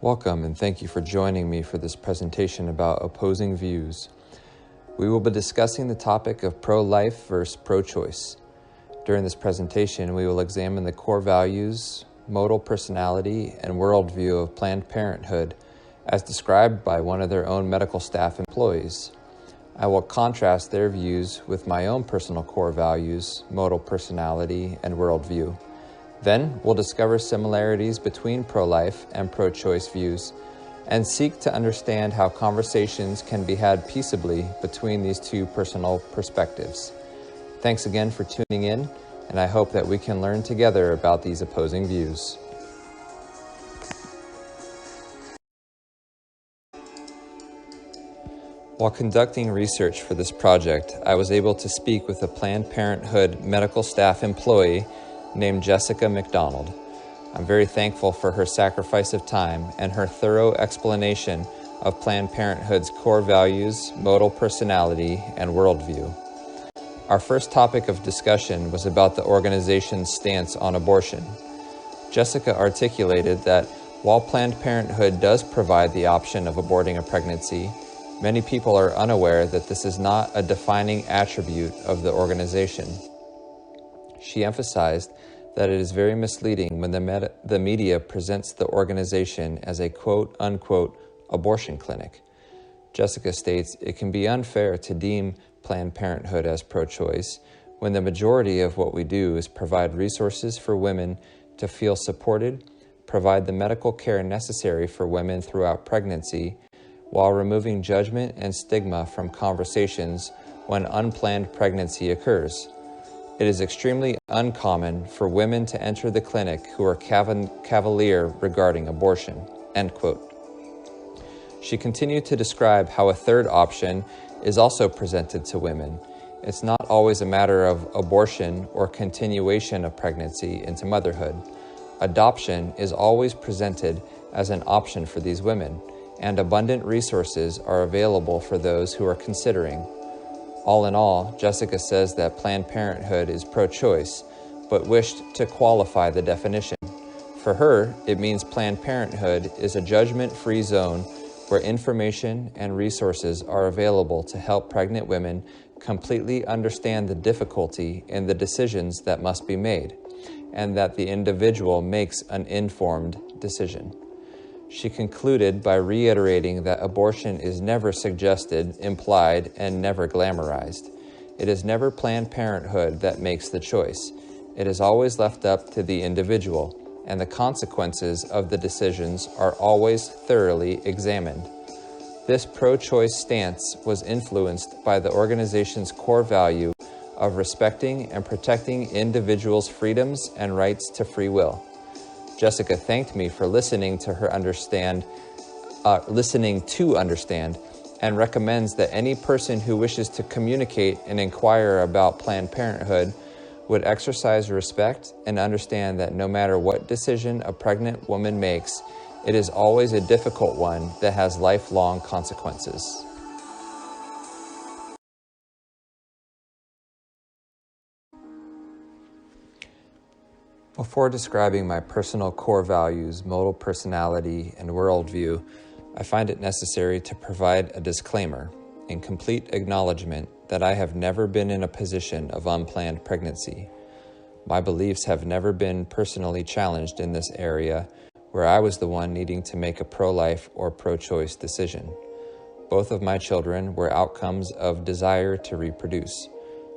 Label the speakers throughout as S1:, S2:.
S1: Welcome and thank you for joining me for this presentation about opposing views. We will be discussing the topic of pro-life versus pro-choice. During this presentation, we will examine the core values, modal personality, and worldview of Planned Parenthood as described by one of their own medical staff employees. I will contrast their views with my own personal core values, modal personality, and worldview. Then, we'll discover similarities between pro-life and pro-choice views and seek to understand how conversations can be had peaceably between these two personal perspectives. Thanks again for tuning in, and I hope that we can learn together about these opposing views. While conducting research for this project, I was able to speak with a Planned Parenthood medical staff employee named Jessica McDonald. I'm very thankful for her sacrifice of time and her thorough explanation of Planned Parenthood's core values, modal personality, and worldview. Our first topic of discussion was about the organization's stance on abortion. Jessica articulated that while Planned Parenthood does provide the option of aborting a pregnancy, many people are unaware that this is not a defining attribute of the organization. She emphasized that it is very misleading when the media presents the organization as a quote-unquote abortion clinic. Jessica states it can be unfair to deem Planned Parenthood as pro-choice when the majority of what we do is provide resources for women to feel supported, provide the medical care necessary for women throughout pregnancy, while removing judgment and stigma from conversations when unplanned pregnancy occurs. It is extremely uncommon for women to enter the clinic who are cavalier regarding abortion." End quote. She continued to describe how a third option is also presented to women. It's not always a matter of abortion or continuation of pregnancy into motherhood. Adoption is always presented as an option for these women, and abundant resources are available for those who are considering. All in all, Jessica says that Planned Parenthood is pro-choice, but wished to qualify the definition. For her, it means Planned Parenthood is a judgment-free zone where information and resources are available to help pregnant women completely understand the difficulty in the decisions that must be made, and that the individual makes an informed decision. She concluded by reiterating that abortion is never suggested, implied, and never glamorized. It is never Planned Parenthood that makes the choice. It is always left up to the individual, and the consequences of the decisions are always thoroughly examined. This pro-choice stance was influenced by the organization's core value of respecting and protecting individuals' freedoms and rights to free will. Jessica thanked me for listening to understand, and recommends that any person who wishes to communicate and inquire about Planned Parenthood would exercise respect and understand that no matter what decision a pregnant woman makes, it is always a difficult one that has lifelong consequences. Before describing my personal core values, modal personality, and worldview, I find it necessary to provide a disclaimer in complete acknowledgement that I have never been in a position of unplanned pregnancy. My beliefs have never been personally challenged in this area where I was the one needing to make a pro-life or pro-choice decision. Both of my children were outcomes of desire to reproduce.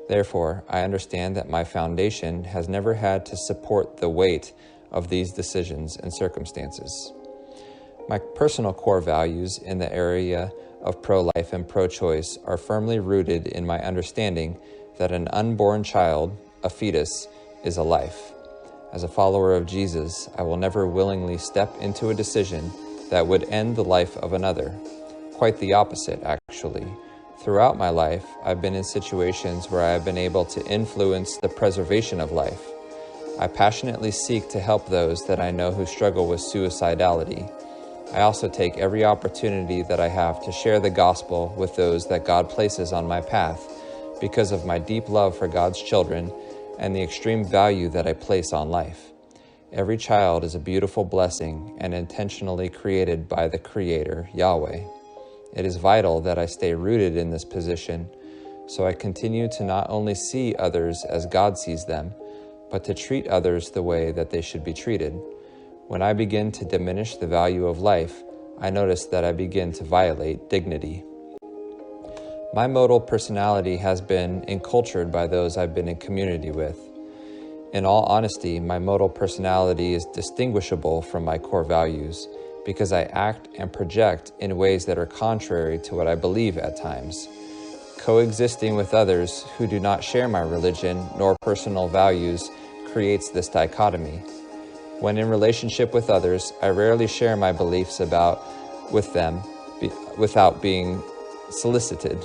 S1: Therefore, I understand that my foundation has never had to support the weight of these decisions and circumstances. My personal core values in the area of pro-life and pro-choice are firmly rooted in my understanding that an unborn child, a fetus, is a life. As a follower of Jesus, I will never willingly step into a decision that would end the life of another. Quite the opposite, actually. Throughout my life, I've been in situations where I have been able to influence the preservation of life. I passionately seek to help those that I know who struggle with suicidality. I also take every opportunity that I have to share the gospel with those that God places on my path because of my deep love for God's children and the extreme value that I place on life. Every child is a beautiful blessing and intentionally created by the Creator, Yahweh. It is vital that I stay rooted in this position, so I continue to not only see others as God sees them, but to treat others the way that they should be treated. When I begin to diminish the value of life, I notice that I begin to violate dignity. My modal personality has been encultured by those I've been in community with. In all honesty, my modal personality is distinguishable from my core values because I act and project in ways that are contrary to what I believe at times. Coexisting with others who do not share my religion nor personal values creates this dichotomy. When in relationship with others, I rarely share my beliefs with them without being solicited.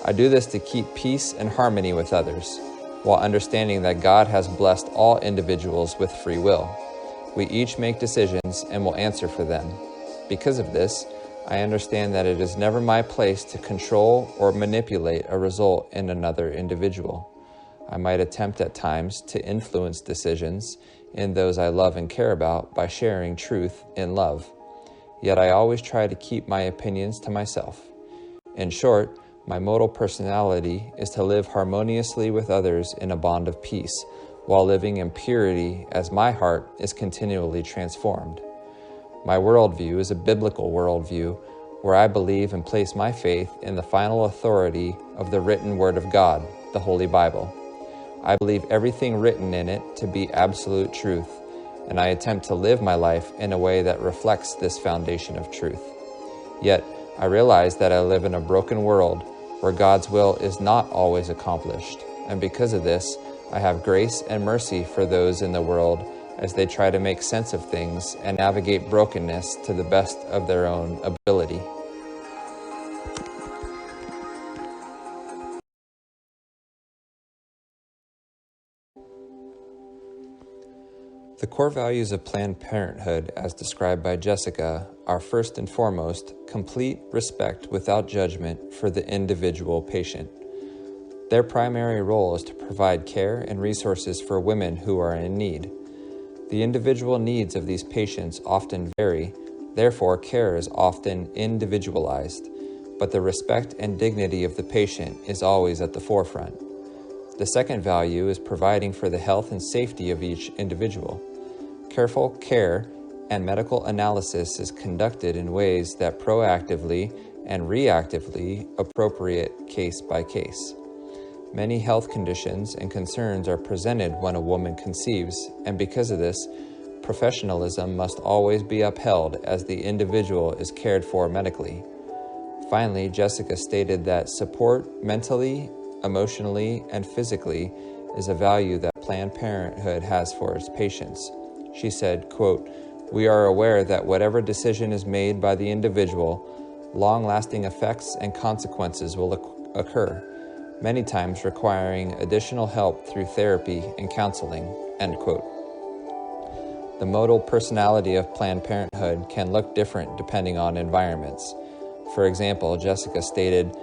S1: I do this to keep peace and harmony with others, while understanding that God has blessed all individuals with free will. We each make decisions and will answer for them. Because of this, I understand that it is never my place to control or manipulate a result in another individual. I might attempt at times to influence decisions in those I love and care about by sharing truth in love. Yet I always try to keep my opinions to myself. In short, my modal personality is to live harmoniously with others in a bond of peace, while living in purity as my heart is continually transformed. My worldview is a biblical worldview where I believe and place my faith in the final authority of the written Word of God, the Holy Bible. I believe everything written in it to be absolute truth, and I attempt to live my life in a way that reflects this foundation of truth. Yet, I realize that I live in a broken world where God's will is not always accomplished, and because of this, I have grace and mercy for those in the world as they try to make sense of things and navigate brokenness to the best of their own ability. The core values of Planned Parenthood, as described by Jessica, are first and foremost complete respect without judgment for the individual patient. Their primary role is to provide care and resources for women who are in need. The individual needs of these patients often vary, therefore care is often individualized, but the respect and dignity of the patient is always at the forefront. The second value is providing for the health and safety of each individual. Careful care and medical analysis is conducted in ways that proactively and reactively appropriate case by case. Many health conditions and concerns are presented when a woman conceives, and because of this, professionalism must always be upheld as the individual is cared for medically. Finally, Jessica stated that support mentally, emotionally, and physically is a value that Planned Parenthood has for its patients. She said, quote, "We are aware that whatever decision is made by the individual, long-lasting effects and consequences will occur, many times requiring additional help through therapy and counseling," end quote. The modal personality of Planned Parenthood can look different depending on environments. For example, Jessica stated,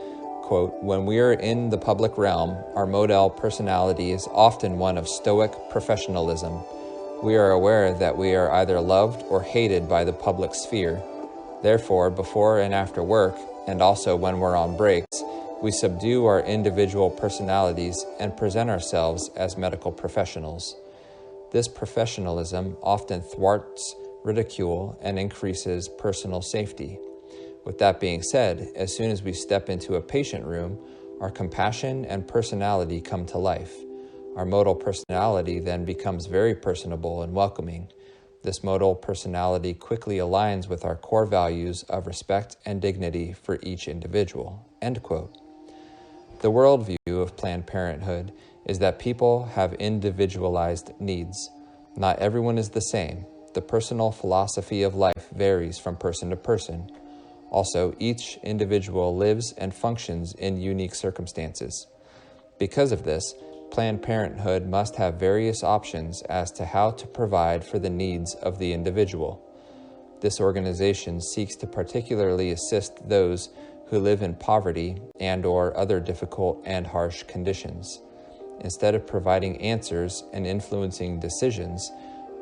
S1: quote, "When we are in the public realm, our modal personality is often one of stoic professionalism. We are aware that we are either loved or hated by the public sphere. Therefore, before and after work, and also when we're on breaks, we subdue our individual personalities and present ourselves as medical professionals. This professionalism often thwarts ridicule and increases personal safety. With that being said, as soon as we step into a patient room, our compassion and personality come to life. Our modal personality then becomes very personable and welcoming. This modal personality quickly aligns with our core values of respect and dignity for each individual," end quote. The worldview of Planned Parenthood is that people have individualized needs. Not everyone is the same. The personal philosophy of life varies from person to person. Also, each individual lives and functions in unique circumstances. Because of this, Planned Parenthood must have various options as to how to provide for the needs of the individual. This organization seeks to particularly assist those who live in poverty and/or other difficult and harsh conditions. Instead of providing answers and influencing decisions,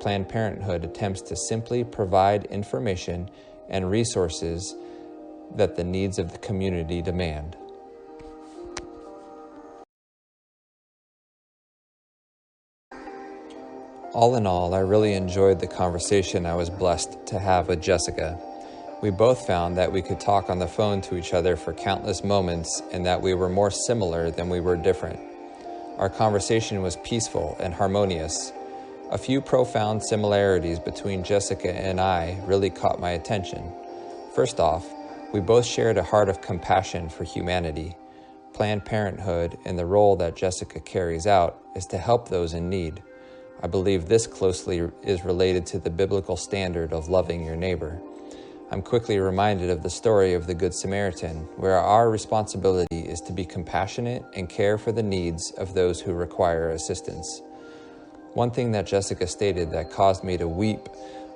S1: Planned Parenthood attempts to simply provide information and resources that the needs of the community demand. All in all, I really enjoyed the conversation I was blessed to have with Jessica. We both found that we could talk on the phone to each other for countless moments and that we were more similar than we were different. Our conversation was peaceful and harmonious. A few profound similarities between Jessica and I really caught my attention. First off, we both shared a heart of compassion for humanity. Planned Parenthood and the role that Jessica carries out is to help those in need. I believe this closely is related to the biblical standard of loving your neighbor. I'm quickly reminded of the story of the Good Samaritan, where our responsibility is to be compassionate and care for the needs of those who require assistance. One thing that Jessica stated that caused me to weep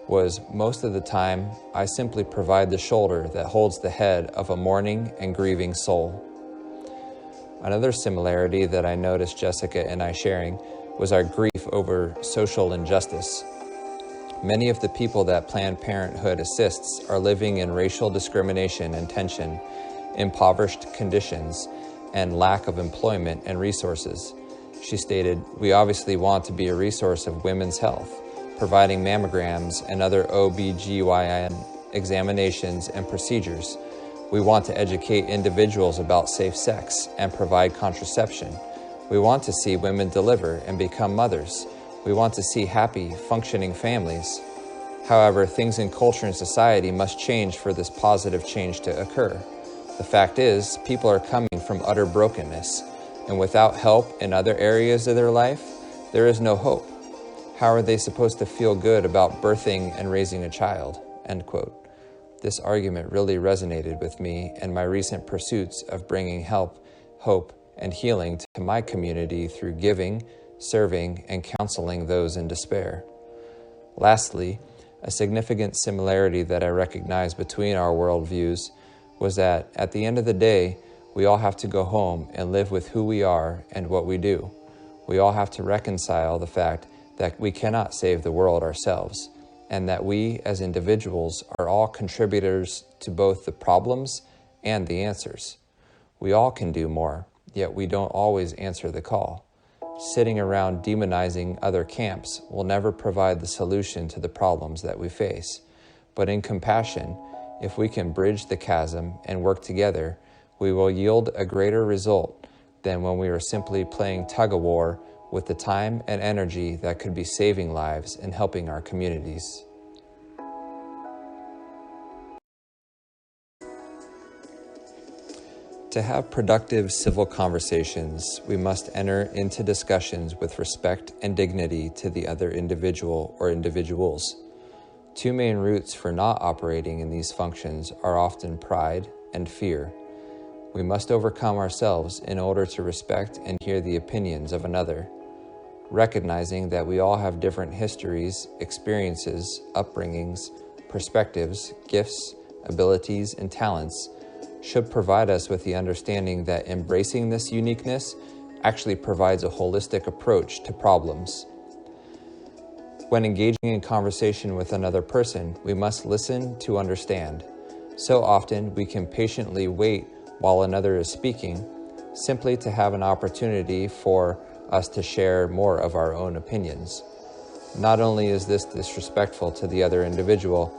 S1: was most of the time I simply provide the shoulder that holds the head of a mourning and grieving soul. Another similarity that I noticed Jessica and I sharing was our grief over social injustice. Many of the people that Planned Parenthood assists are living in racial discrimination and tension, impoverished conditions, and lack of employment and resources. She stated, "We obviously want to be a resource of women's health, providing mammograms and other OB/GYN examinations and procedures. We want to educate individuals about safe sex and provide contraception. We want to see women deliver and become mothers. We want to see happy, functioning families. However, things in culture and society must change for this positive change to occur. The fact is, people are coming from utter brokenness, and without help in other areas of their life, there is no hope. How are they supposed to feel good about birthing and raising a child?" End quote. This argument really resonated with me and my recent pursuits of bringing help, hope, and healing to my community through giving, serving, and counseling those in despair. Lastly, a significant similarity that I recognize between our worldviews was that at the end of the day, we all have to go home and live with who we are and what we do. We all have to reconcile the fact that we cannot save the world ourselves, and that we as individuals are all contributors to both the problems and the answers. We all can do more, yet we don't always answer the call. Sitting around demonizing other camps will never provide the solution to the problems that we face. But in compassion, if we can bridge the chasm and work together, we will yield a greater result than when we are simply playing tug-of-war with the time and energy that could be saving lives and helping our communities. To have productive civil conversations, we must enter into discussions with respect and dignity to the other individual or individuals. Two main roots for not operating in these functions are often pride and fear. We must overcome ourselves in order to respect and hear the opinions of another. Recognizing that we all have different histories, experiences, upbringings, perspectives, gifts, abilities, and talents should provide us with the understanding that embracing this uniqueness actually provides a holistic approach to problems. When engaging in conversation with another person, we must listen to understand. So often we can patiently wait while another is speaking, simply to have an opportunity for us to share more of our own opinions. Not only is this disrespectful to the other individual,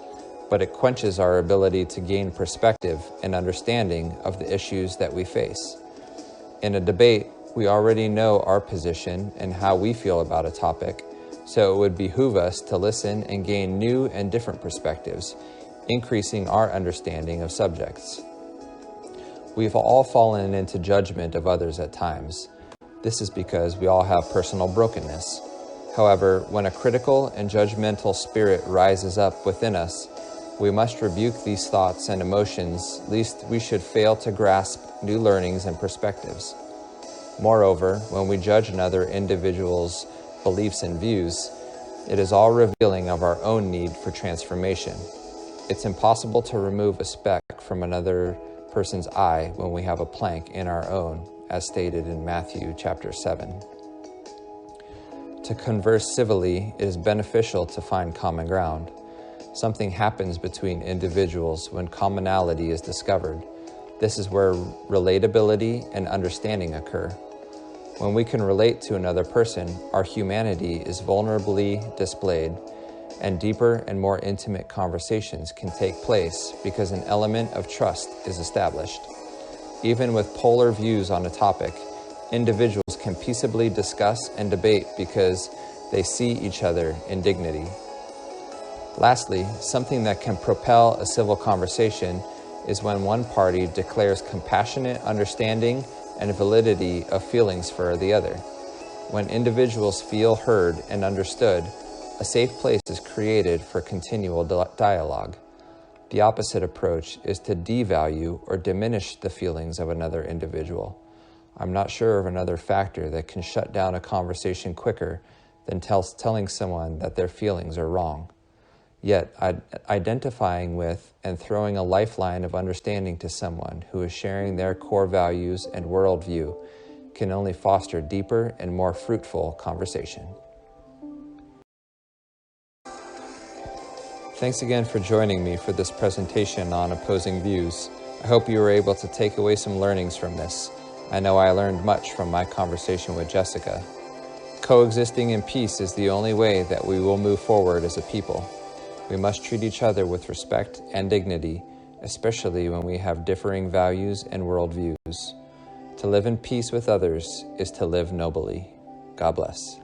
S1: but it quenches our ability to gain perspective and understanding of the issues that we face. In a debate, we already know our position and how we feel about a topic, so it would behoove us to listen and gain new and different perspectives, increasing our understanding of subjects. We've all fallen into judgment of others at times. This is because we all have personal brokenness. However, when a critical and judgmental spirit rises up within us, we must rebuke these thoughts and emotions, lest we should fail to grasp new learnings and perspectives. Moreover, when we judge another individual's beliefs and views, it is all revealing of our own need for transformation. It's impossible to remove a speck from another person's eye when we have a plank in our own, as stated in Matthew chapter 7. To to converse civilly, it is beneficial to find common ground. Something happens between individuals when commonality is discovered. This is where relatability and understanding occur. When we can relate to another person, our humanity is vulnerably displayed, and deeper and more intimate conversations can take place because an element of trust is established. Even with polar views on a topic, individuals can peaceably discuss and debate because they see each other in dignity. Lastly, something that can propel a civil conversation is when one party declares compassionate understanding and validity of feelings for the other. When individuals feel heard and understood, a safe place is created for continual dialogue. The opposite approach is to devalue or diminish the feelings of another individual. I'm not sure of another factor that can shut down a conversation quicker than telling someone that their feelings are wrong. Yet, identifying with and throwing a lifeline of understanding to someone who is sharing their core values and worldview can only foster deeper and more fruitful conversation. Thanks again for joining me for this presentation on opposing views. I hope you were able to take away some learnings from this. I know I learned much from my conversation with Jessica. Coexisting in peace is the only way that we will move forward as a people. We must treat each other with respect and dignity, especially when we have differing values and worldviews. To live in peace with others is to live nobly. God bless.